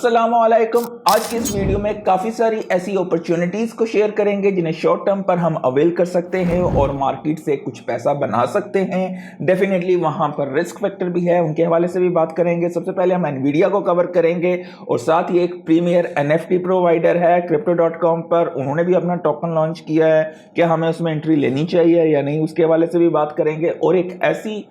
अस्सलामुअलैकुम। आज की इस वीडियो में काफ़ी सारी ऐसी अपॉर्चुनिटीज़ को शेयर करेंगे जिन्हें शॉर्ट टर्म पर हम अवेल कर सकते हैं और मार्केट से कुछ पैसा बना सकते हैं। डेफिनेटली वहां पर रिस्क फैक्टर भी है, उनके हवाले से भी बात करेंगे। सबसे पहले हम एनवीडिया को कवर करेंगे और साथ ही एक प्रीमियर एनएफटी प्रोवाइडर है Crypto.com पर, उन्होंने भी अपना टोकन लॉन्च किया है। क्या हमें उसमें एंट्री लेनी चाहिए या नहीं, उसके हवाले से भी बात करेंगे। और एक ऐसी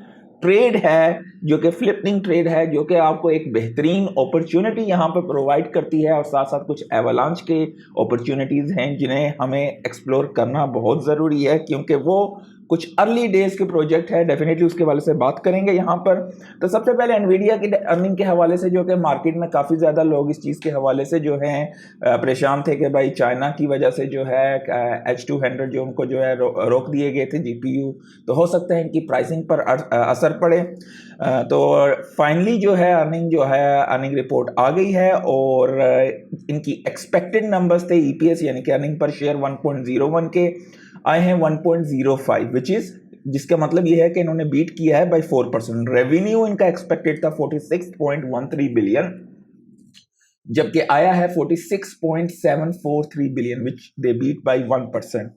ट्रेड है जो कि फ्लिपिंग ट्रेड है, जो कि आपको एक बेहतरीन अपॉर्चुनिटी यहाँ पर प्रोवाइड करती है और साथ साथ कुछ एवलांच के अपॉर्चुनिटीज़ हैं जिन्हें हमें एक्सप्लोर करना बहुत ज़रूरी है, क्योंकि वो कुछ अर्ली डेज के प्रोजेक्ट है। डेफिनेटली उसके हवाले से बात करेंगे यहाँ पर। तो सबसे पहले एनवीडिया की अर्निंग के हवाले से, जो कि मार्केट में काफ़ी ज़्यादा लोग इस चीज़ के हवाले से जो हैं परेशान थे कि भाई चाइना की वजह से जो है H200 जो उनको जो है रोक दिए गए थे GPU, तो हो सकता है इनकी प्राइसिंग पर असर पड़े। तो फाइनली जो है अर्निंग रिपोर्ट आ गई है और इनकी एक्सपेक्टेड नंबर्स थे EPS यानी कि अर्निंग पर शेयर 1.01 के आए हैं 1.05, जिसका मतलब ये है कि इन्होंने बीट किया है बाय 4%। रेवेन्यू इनका एक्सपेक्टेड था 46.13 बिलियन, जबकि आया है 46.743 billion, which they beat by 1%।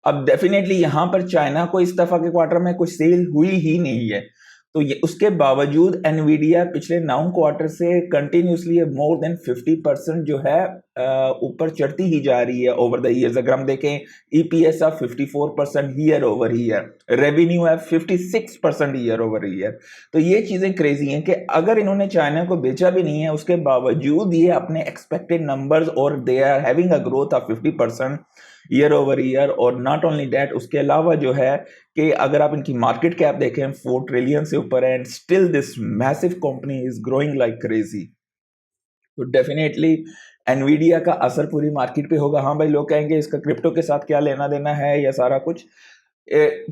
अब डेफिनेटली यहाँ पर चाइना को इस दफा के क्वार्टर में कुछ सेल हुई ही नहीं है, तो ये उसके बावजूद एनवीडिया पिछले 9 क्वार्टर से कंटिन्यूसली मोर देन 50% जो है ऊपर चढ़ती ही जा रही है ओवर द ईयर्स। अगर हम देखें EPS of 54% year over year, revenue है 56% ईयर ओवर ईयर। तो ये चीज़ें क्रेजी हैं कि अगर इन्होंने चाइना को बेचा भी नहीं है, उसके बावजूद ये अपने एक्सपेक्टेड नंबर्स और they are having a growth of 50% year over year. और नॉट ओनली दैट, उसके अलावा जो है कि अगर आप इनकी मार्केट कैप देखें 4 ट्रिलियन से ऊपर है, and still this massive company is growing like crazy. तो डेफिनेटली एनवीडिया का असर पूरी मार्केट पे होगा। हाँ भाई, लोग कहेंगे इसका क्रिप्टो के साथ क्या लेना देना है या सारा कुछ।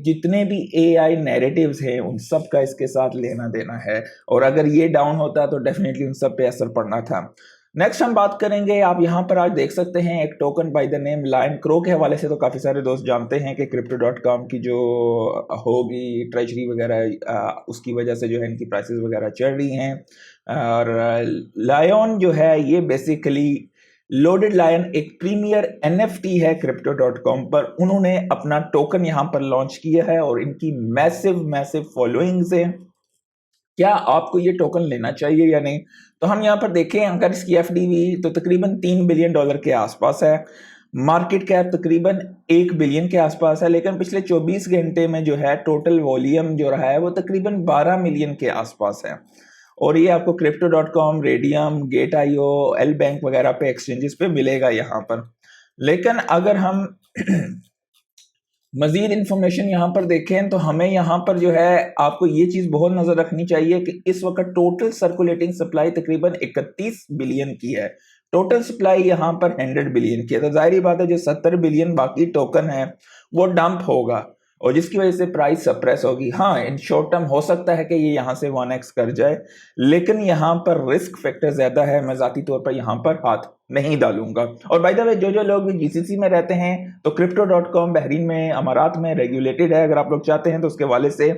जितने भी AI नैरेटिव्स हैं उन सब का इसके साथ लेना देना है, और अगर ये डाउन होता तो डेफिनेटली उन सब पे असर पड़ना था। नेक्स्ट हम बात करेंगे, आप यहाँ पर आज देख सकते हैं एक token by the name Lion Crow के हवाले से। तो काफ़ी सारे दोस्त जानते हैं कि Crypto.com की जो होगी ट्रेजरी वगैरह, उसकी वजह से जो है इनकी प्राइसेस वगैरह चढ़ रही हैं। और लायन जो है ये बेसिकली लोडेड लायन एक प्रीमियर NFT है Crypto.com पर। उन्होंने अपना टोकन यहाँ पर लॉन्च किया है और इनकी मैसिव फॉलोइंग्स है। क्या आपको ये टोकन लेना चाहिए या नहीं? तो हम यहाँ पर देखें, अगर इसकी FDV तो तकरीबन $3 बिलियन के आसपास है, मार्केट कैप तकरीबन 1 बिलियन के आसपास है, लेकिन पिछले 24 घंटे में जो है टोटल वॉल्यूम जो रहा है वो तकरीबन 12 मिलियन के आसपास है। और ये आपको Crypto.com, radium, Gate.io, L bank वगैरह पे एक्सचेंजेस पे मिलेगा यहाँ पर। लेकिन अगर हम मजीद इंफॉर्मेशन यहाँ पर देखें तो हमें यहाँ पर जो है आपको ये चीज़ बहुत नज़र रखनी चाहिए कि इस वक्त टोटल सर्कुलेटिंग सप्लाई तकरीबन 31 बिलियन की है। टोटल सप्लाई यहाँ पर 100 बिलियन की है। तो जाहिर बात है जो 70 बिलियन बाकी टोकन है वो डंप होगा और जिसकी वजह से प्राइस सप्रेस होगी। हाँ, इन शॉर्ट टर्म हो सकता है कि ये यहाँ से 1x कर जाए, लेकिन यहाँ पर रिस्क फैक्टर ज़्यादा है। मैं ज़ाती तौर पर यहाँ पर हाथ नहीं डालूंगा। और बाय द वे, जो लोग भी GCC में रहते हैं तो Crypto.com बहरीन में, अमारात में रेगुलेटेड है। अगर आप लोग चाहते हैं तो उसके हवाले से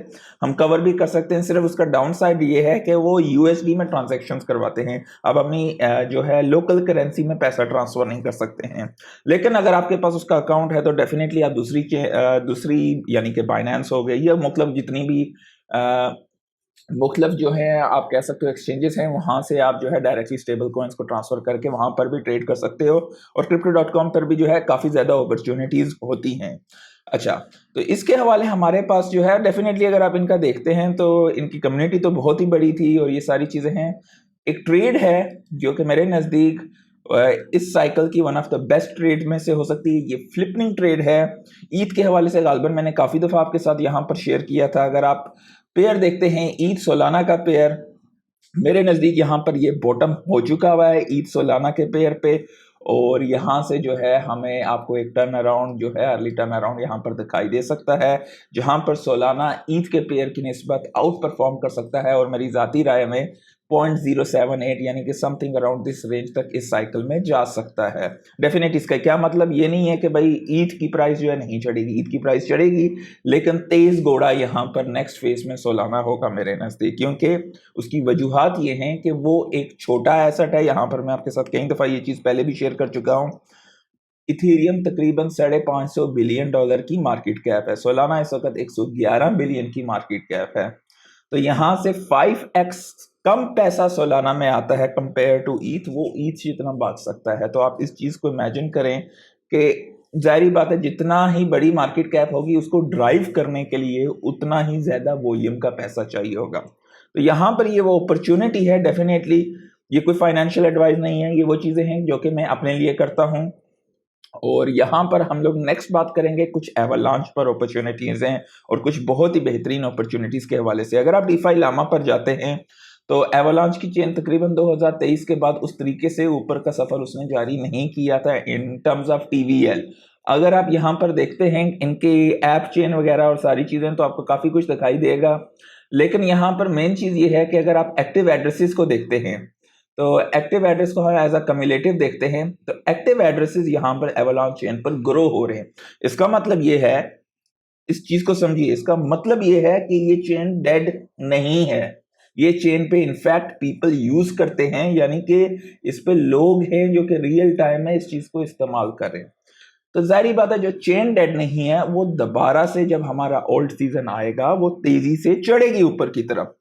हम कवर भी कर सकते हैं। सिर्फ उसका डाउन साइड ये है कि वो USD में ट्रांजेक्शन्स करवाते हैं, आप अपनी जो है लोकल करेंसी में पैसा ट्रांसफर नहीं कर सकते हैं। लेकिन अगर आपके पास उसका अकाउंट है तो डेफिनेटली आप दूसरी यानी कि बाइनेंस हो गई या मतलब जितनी भी मुख्तलिफ जो है आप कह सकते हो एक्सचेंजेस हैं, वहाँ से आप जो है डायरेक्टली स्टेबल कॉइन्स को ट्रांसफ़र करके वहाँ पर भी ट्रेड कर सकते हो। और Crypto.com पर भी जो है काफ़ी ज़्यादा अपॉर्चुनिटीज़ होती हैं। अच्छा, तो इसके हवाले हमारे पास जो है डेफिनेटली अगर आप इनका देखते हैं तो इनकी कम्युनिटी तो बहुत ही बड़ी थी और ये सारी चीज़ें हैं। एक ट्रेड है जो कि मेरे नज़दीक इस साइकिल की one of the best trade में से हो सकती है, ये फ्लिपिंग ट्रेड है। ईद के हवाले से गालबन मैंने काफ़ी दफ़ा आपके साथ यहाँ पर शेयर किया था। अगर आप पेयर देखते हैं, ईद सोलाना का पेयर मेरे नज़दीक यहाँ पर ये बॉटम हो चुका हुआ है ईद सोलाना के पेयर पे, और यहाँ से जो है हमें आपको एक टर्न अराउंड जो है अर्ली टर्न अराउंड यहाँ पर दिखाई दे सकता है, जहाँ पर सोलाना ईद के पेयर की निस्बत आउट परफॉर्म कर सकता है। और मेरी ज़ाती राय में 0.078 यानी कि समथिंग अराउंड दिस रेंज तक इस साइकिल में जा सकता है। डेफिनेट इसका क्या मतलब ये नहीं है कि भाई ईथ की प्राइस जो है नहीं चढ़ेगी, ईथ की प्राइस चढ़ेगी, लेकिन तेज घोड़ा यहाँ पर नेक्स्ट फेज में सोलाना होगा मेरे नज़दीक, क्योंकि उसकी वजूहात ये हैं कि वो एक छोटा एसेट है। यहाँ पर मैं आपके साथ कई दफ़ा ये चीज़ पहले भी शेयर कर चुका हूँ। इथेरियम तकरीबन $550 बिलियन की मार्केट कैप है, सोलाना इस वक्त 111 बिलियन की मार्केट कैप है। तो यहाँ से 5x कम पैसा सोलाना में आता है कंपेयर टू ईथ, वो ईथ जितना भाग सकता है। तो आप इस चीज़ को इमेजिन करें कि जाहिर बात है जितना ही बड़ी मार्केट कैप होगी उसको ड्राइव करने के लिए उतना ही ज़्यादा वॉल्यूम का पैसा चाहिए होगा। तो यहाँ पर ये वो अपॉर्चुनिटी है। डेफिनेटली ये कोई फाइनेंशियल एडवाइस नहीं है, ये वो चीज़ें हैं जो कि मैं अपने लिए करता हूँ। और यहाँ पर हम लोग नेक्स्ट बात करेंगे कुछ एवलांच पर अपॉर्चुनिटीज़ हैं और कुछ बहुत ही बेहतरीन अपॉर्चुनिटीज़ के हवाले से। अगर आप डीफाई लामा पर जाते हैं तो एवलांच की चेन तकरीबन 2023 के बाद उस तरीके से ऊपर का सफ़र उसने जारी नहीं किया था इन टर्म्स ऑफ TVL। अगर आप यहाँ पर देखते हैं इनके ऐप चेन वगैरह और सारी चीज़ें तो आपको काफ़ी कुछ दिखाई देगा, लेकिन यहाँ पर मेन चीज़ ये है कि अगर आप एक्टिव एड्रेसेस को देखते हैं तो एक्टिव एड्रेस को हम एज अ कम्युलेटिव देखते हैं तो एक्टिव एड्रेसेस यहाँ पर एवलांच चेन पर ग्रो हो रहे हैं। इसका मतलब ये है, इस चीज को समझिए, इसका मतलब ये है कि ये चेन डेड नहीं है, ये चेन पे इनफैक्ट पीपल यूज करते हैं, यानी कि इस पे लोग हैं जो कि रियल टाइम में इस चीज को इस्तेमाल कर रहे हैं। तो जाहिर बात है जो चेन डेड नहीं है वो दोबारा से जब हमारा ओल्ड सीजन आएगा वो तेजी से चढ़ेगी ऊपर की तरफ।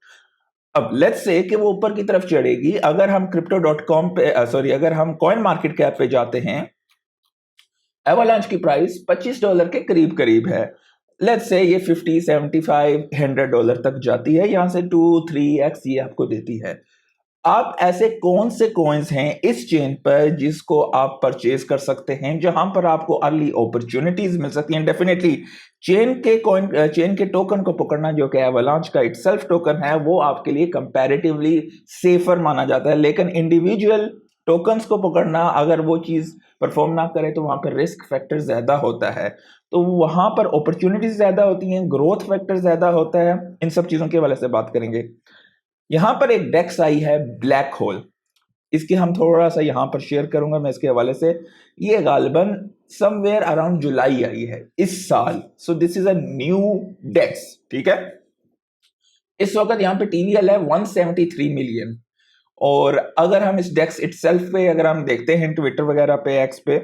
अब लेट्स से कि वो ऊपर की तरफ चढ़ेगी। अगर हम crypto.com पे अगर हम कॉइन मार्केट कैप पे जाते हैं, एवलांच की प्राइस $25 के करीब करीब है। लेट्स से ये 50, 75, $100 तक जाती है, यहां से 2-3x ये आपको देती है। आप ऐसे कौन से कॉइन्स हैं इस चेन पर जिसको आप परचेज कर सकते हैं, जहां पर आपको अर्ली अपॉर्चुनिटीज मिल सकती हैं। डेफिनेटली चेन के टोकन को पकड़ना जो कि एवलांच का इटसेल्फ टोकन है वो आपके लिए कंपैरेटिवली सेफर माना जाता है, लेकिन इंडिविजुअल टोकन्स को पकड़ना अगर वो चीज परफॉर्म ना करे तो वहां पर रिस्क फैक्टर ज्यादा होता है, तो वहां पर अपॉर्चुनिटीज ज्यादा होती हैं, ग्रोथ फैक्टर ज्यादा होता है। इन सब चीजों के हवाले से बात करेंगे। यहां पर एक डेक्स आई है ब्लैक होल, इसकी हम थोड़ा सा यहां पर शेयर करूंगा मैं इसके हवाले से। ये गालिबन समवेयर अराउंड जुलाई आई है इस साल। So this is a new डेक्स, ठीक है। इस वक्त यहाँ पे TVL है 173 मिलियन। और अगर हम इस डेक्स इटसेल्फ पे अगर हम देखते हैं ट्विटर वगैरह पे, एक्स पे,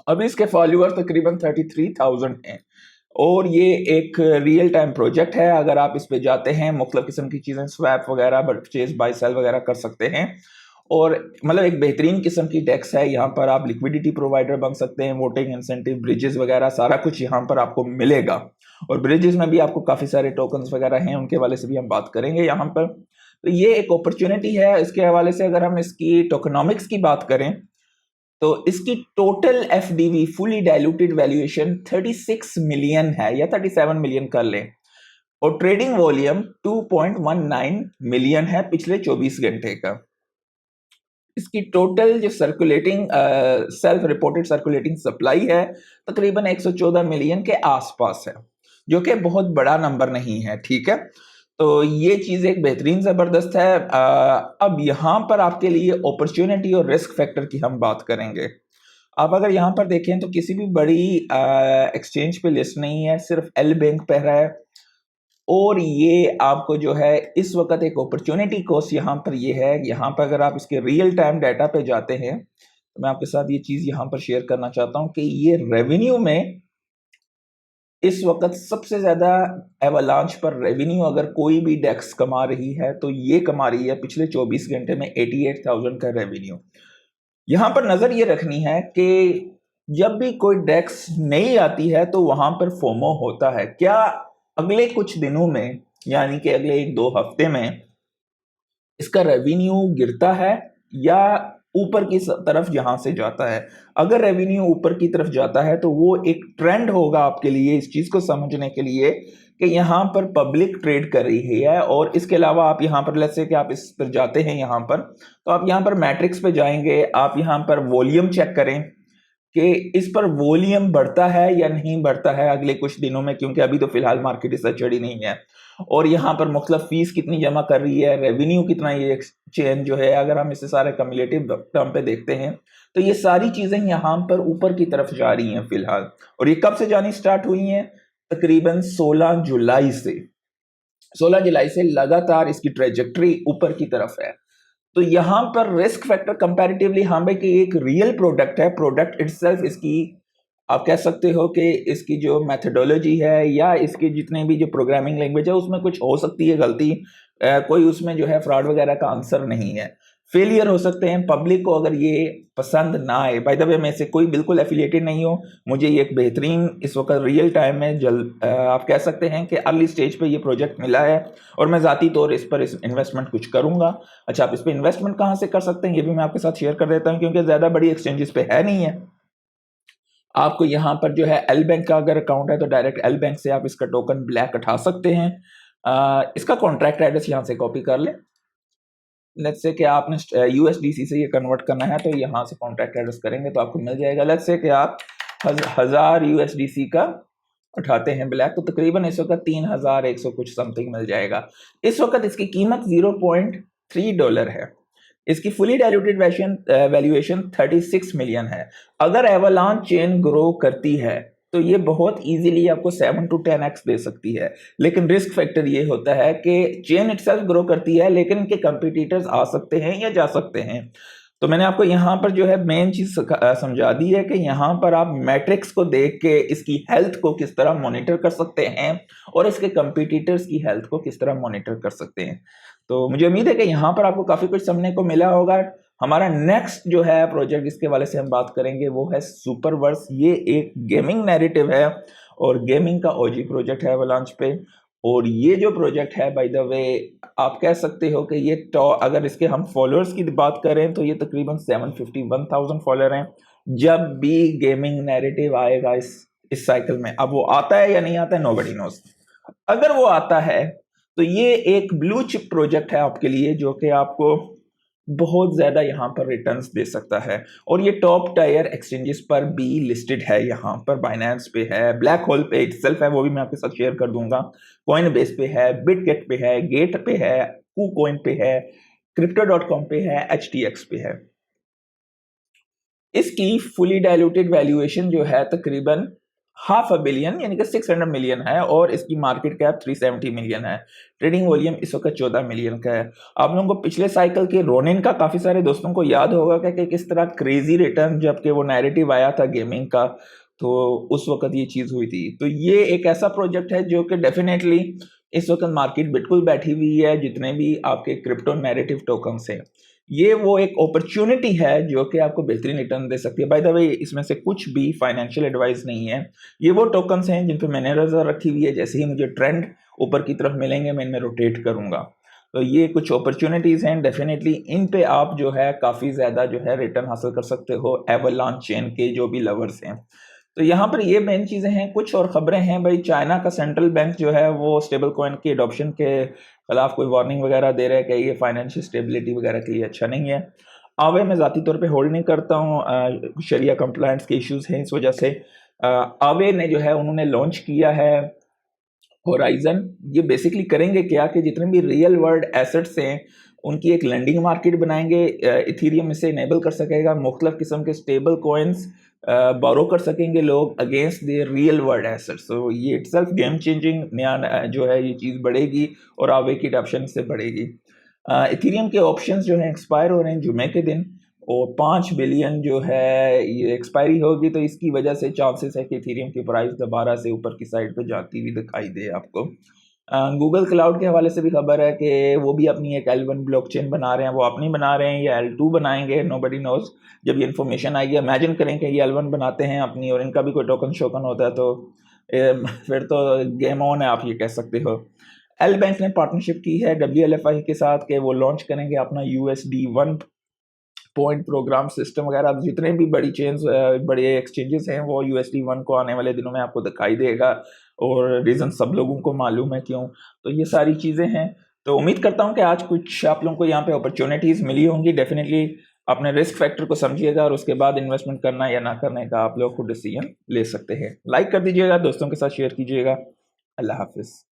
अभी इसके फॉलोअर तकरीबन 33,000 हैं। और ये एक रियल टाइम प्रोजेक्ट है। अगर आप इस पे जाते हैं मुख्तलिफ किस्म की चीज़ें स्वैप वगैरह परचेज बाय सेल वगैरह कर सकते हैं। और मतलब एक बेहतरीन किस्म की टैक्स है। यहाँ पर आप लिक्विडिटी प्रोवाइडर बन सकते हैं, वोटिंग इंसेंटिव, ब्रिजेस वगैरह सारा कुछ यहाँ पर आपको मिलेगा। और ब्रिजेस में भी आपको काफ़ी सारे टोकन्स वगैरह हैं, उनके हवाले से भी हम बात करेंगे यहाँ पर। तो ये एक अपॉर्चुनिटी है। इसके हवाले से अगर हम इसकी टोकनॉमिक्स की बात करें तो इसकी total FDV fully diluted valuation 36 million है या 37 मिलियन कर लें, और ट्रेडिंग वॉल्यूम 2.19 मिलियन है पिछले 24 घंटे का। इसकी टोटल जो circulating self reported circulating supply है तकरीबन 114 मिलियन के आसपास है, जो कि बहुत बड़ा नंबर नहीं है, ठीक है। तो ये चीज़ एक बेहतरीन ज़बरदस्त है। अब यहाँ पर आपके लिए अपॉर्चुनिटी और रिस्क फैक्टर की हम बात करेंगे। आप अगर यहाँ पर देखें तो किसी भी बड़ी एक्सचेंज पे लिस्ट नहीं है, सिर्फ एल बैंक पे है। और ये आपको जो है इस वक्त एक अपॉर्चुनिटी कॉस्ट यहाँ पर ये है। यहाँ पर अगर आप इसके रियल टाइम डाटा पे जाते हैं तो मैं आपके साथ ये चीज़ यहाँ पर शेयर करना चाहता हूँ कि ये रेवेन्यू में इस वक्त सबसे ज्यादा एवलांच पर रेवेन्यू अगर कोई भी डेक्स कमा रही है तो ये कमा रही है पिछले 24 घंटे में 88,000 का रेवेन्यू। यहां पर नजर ये रखनी है कि जब भी कोई डेक्स नहीं आती है तो वहां पर फोमो होता है। क्या अगले कुछ दिनों में यानी कि अगले 1-2 हफ्ते में इसका रेवेन्यू गिरता है या ऊपर की तरफ जहां से जाता है? अगर रेवेन्यू ऊपर की तरफ जाता है तो वो एक ट्रेंड होगा आपके लिए इस चीज को समझने के लिए कि यहाँ पर पब्लिक ट्रेड कर रही है। और इसके अलावा आप यहाँ पर लेट्स से कि आप इस पर जाते हैं यहाँ पर, तो आप यहाँ पर मैट्रिक्स पे जाएंगे, आप यहाँ पर वॉल्यूम चेक करें कि इस पर वॉल्यूम बढ़ता है या नहीं बढ़ता है अगले कुछ दिनों में, क्योंकि अभी तो फिलहाल मार्केट इस चढ़ी नहीं है। और यहाँ पर मुख्तलिफ फीस कितनी जमा कर रही है, रेवेन्यू कितना ये एक्सचेंज जो है, अगर हम इसे सारे कम्युलेटिव टर्म पे देखते हैं तो ये सारी चीज़ें यहाँ पर ऊपर की तरफ जा रही हैं फिलहाल। और ये कब से जानी स्टार्ट हुई हैं? तकरीबन 16 जुलाई से। 16 जुलाई से लगातार इसकी ट्रेजेक्ट्री ऊपर की तरफ है। तो यहाँ पर रिस्क फैक्टर कंपैरेटिवली हाँ भाई कि एक रियल प्रोडक्ट है, प्रोडक्ट इटसेल्फ इसकी आप कह सकते हो कि इसकी जो मेथडोलॉजी है या इसके जितने भी जो प्रोग्रामिंग लैंग्वेज है उसमें कुछ हो सकती है गलती, कोई उसमें जो है फ्रॉड वगैरह का आंसर नहीं है। फेलियर हो सकते हैं पब्लिक को अगर ये पसंद ना आए। बाय द वे मैं से कोई बिल्कुल एफिलिएटेड नहीं हूँ, मुझे ये एक बेहतरीन इस वक्त रियल टाइम में आप कह सकते हैं कि अर्ली स्टेज पे ये प्रोजेक्ट मिला है और मैं ज़ाती तौर इस पर इन्वेस्टमेंट कुछ करूँगा। अच्छा, आप इस पर इन्वेस्टमेंट कहाँ से कर सकते हैं ये भी मैं आपके साथ शेयर कर देता हूँ, क्योंकि ज़्यादा बड़ी एक्सचेंजेस पे है नहीं है। आपको यहाँ पर जो है एल बैंक का अगर अकाउंट है तो डायरेक्ट एल बैंक से आप इसका टोकन ब्लैक उठा सकते हैं। इसका कॉन्ट्रैक्ट एड्रेस यहाँ से कॉपी कर लें। लेट्स से कि आपने यूएसडीसी से ये कन्वर्ट करना है तो यहाँ से कॉन्ट्रैक्ट एड्रेस करेंगे तो आपको मिल जाएगा। लेट्स से कि आप 1000 यूएसडीसी का उठाते हैं ब्लैक, तो तकरीबन इस वक्त 3100 कुछ समथिंग मिल जाएगा। इस वक्त इसकी कीमत $0.3 है। इसकी फुली डाइल्यूटेड वैल्यूएशन 36 मिलियन है। अगर एवलांच चेन ग्रो करती है तो ये बहुत इजीली आपको 7 to 10x दे सकती है, लेकिन रिस्क फैक्टर ये होता है कि चेन इटसेल्फ ग्रो करती है लेकिन इनके कंपटीटर्स आ सकते हैं या जा सकते हैं। तो मैंने आपको यहाँ पर जो है मेन चीज समझा दी है कि यहाँ पर आप मैट्रिक्स को देख के इसकी हेल्थ को किस तरह मॉनिटर कर सकते हैं और इसके कंपटीटर्स की हेल्थ को किस तरह मॉनिटर कर सकते हैं। तो मुझे उम्मीद है कि यहाँ पर आपको काफी कुछ समझने को मिला होगा। हमारा नेक्स्ट जो है प्रोजेक्ट जिसके वाले से हम बात करेंगे वो है सुपरवर्स। ये एक गेमिंग नैरेटिव है और गेमिंग का ओजी प्रोजेक्ट है एवलांच पे। और ये जो प्रोजेक्ट है बाय द वे आप कह सकते हो कि ये अगर इसके हम फॉलोअर्स की बात करें तो ये तकरीबन 751,000 फॉलोअर हैं। जब भी गेमिंग नैरेटिव आएगा इस साइकिल में, अब वो आता है या नहीं आता है नोबडी नोज। अगर वो आता है तो ये एक ब्लू चिप प्रोजेक्ट है आपके लिए जो कि आपको बहुत ज्यादा यहाँ पर रिटर्न्स दे सकता है। और ये टॉप टायर एक्सचेंजेस पर भी लिस्टेड है, यहाँ पर बाइनेंस पे है, ब्लैक होल पे इटसेल्फ है वो भी मैं आपके साथ शेयर कर दूंगा, कॉइन बेस पे है, बिटगेट पे है, गेट पे है, KuCoin पे है, crypto.com पे है, HTX पे है। इसकी फुली डाइल्यूटेड वैल्यूएशन जो है तकरीबन $500 million यानी कि 600 मिलियन है और इसकी मार्केट कैप 370 मिलियन है। ट्रेडिंग वॉल्यूम इस वक्त 14 मिलियन का है। आप लोगों को पिछले साइकिल के रोनिन का काफी सारे दोस्तों को याद होगा कि किस तरह क्रेजी रिटर्न जबकि वो नैरेटिव आया था गेमिंग का, तो उस वक्त ये चीज हुई थी। तो ये एक ऐसा प्रोजेक्ट है जो कि डेफिनेटली इस वक्त मार्केट बिल्कुल बैठी हुई है। जितने भी आपके क्रिप्टो नैरेटिव टोकन्स हैं ये वो एक अपॉर्चुनिटी है जो कि आपको बेहतरीन रिटर्न दे सकती है। बाय द वे इसमें से कुछ भी फाइनेंशियल एडवाइस नहीं है, ये वो टोकन्स हैं जिन पे मैंने नजर रखी हुई है। जैसे ही मुझे ट्रेंड ऊपर की तरफ मिलेंगे मैं इनमें रोटेट करूंगा। तो ये कुछ अपॉर्चुनिटीज हैं, डेफिनेटली इन पे आप जो है काफी ज्यादा जो है रिटर्न हासिल कर सकते हो एवलांच चेन के जो भी लवर्स हैं। तो यहाँ पर ये मेन चीजें हैं। कुछ और खबरें हैं भाई, चाइना का सेंट्रल बैंक जो है वो स्टेबल कॉइन की अडॉप्शन के खिलाफ कोई वार्निंग वगैरह दे रहा है कि ये फाइनेंशियल स्टेबिलिटी वगैरह के लिए अच्छा नहीं है। आवे मैं ज़ाती तौर पे होल्ड नहीं करता हूँ, शरिया कंप्लायंस के इश्यूज हैं इस वजह से। आवे ने जो है उन्होंने लॉन्च किया है होराइजन। ये बेसिकली करेंगे क्या कि जितने भी रियल वर्ल्ड एसेट्स हैं उनकी एक लैंडिंग मार्केट बनाएंगे। इथीरियम इसे इनेबल कर सकेगा, मुख्तलिफ किस्म के स्टेबल कॉइन्स बोरो कर सकेंगे लोग against the real world assets. तो ये इटसेल्फ गेम चेंजिंग नया जो है ये चीज़ बढ़ेगी और आवे की अडॉप्शन से बढ़ेगी। इथीरियम के ऑप्शंस जो हैं एक्सपायर हो रहे हैं जुमे के दिन और 5 बिलियन जो है ये एक्सपायरी होगी, तो इसकी वजह से चांसेस है कि इथीरियम की प्राइस दोबारा से ऊपर की साइड पे जाती हुई दिखाई दे आपको। गूगल क्लाउड के हवाले से भी खबर है कि वो भी अपनी एक L1 ब्लॉकचेन बना रहे हैं। वो अपनी बना रहे हैं या L2 बनाएंगे, नोबडी नोज। जब ये इन्फॉर्मेशन आएगी, इमेजिन करें कि ये L1 बनाते हैं अपनी और इनका भी कोई टोकन शोकन होता है तो फिर तो गेम ऑन है, आप ये कह सकते हो। एल बैंक ने पार्टनरशिप की है WLFI के साथ कि वो लॉन्च करेंगे अपना USD1 पॉइंट प्रोग्राम सिस्टम वगैरह। अब जितने भी बड़ी चेन्स बड़े एक्सचेंजेस हैं वो USD1 को आने वाले दिनों में आपको दिखाई देगा और रीज़न सब लोगों को मालूम है क्यों। तो ये सारी चीज़ें हैं। तो उम्मीद करता हूँ कि आज कुछ आप लोगों को यहाँ पे अपॉर्चुनिटीज़ मिली होंगी। डेफिनेटली अपने रिस्क फैक्टर को समझिएगा और उसके बाद इन्वेस्टमेंट करना या ना करने का आप लोग खुद डिसीजन ले सकते हैं। लाइक कर दीजिएगा, दोस्तों के साथ शेयर कीजिएगा। अल्लाह हाफिज़।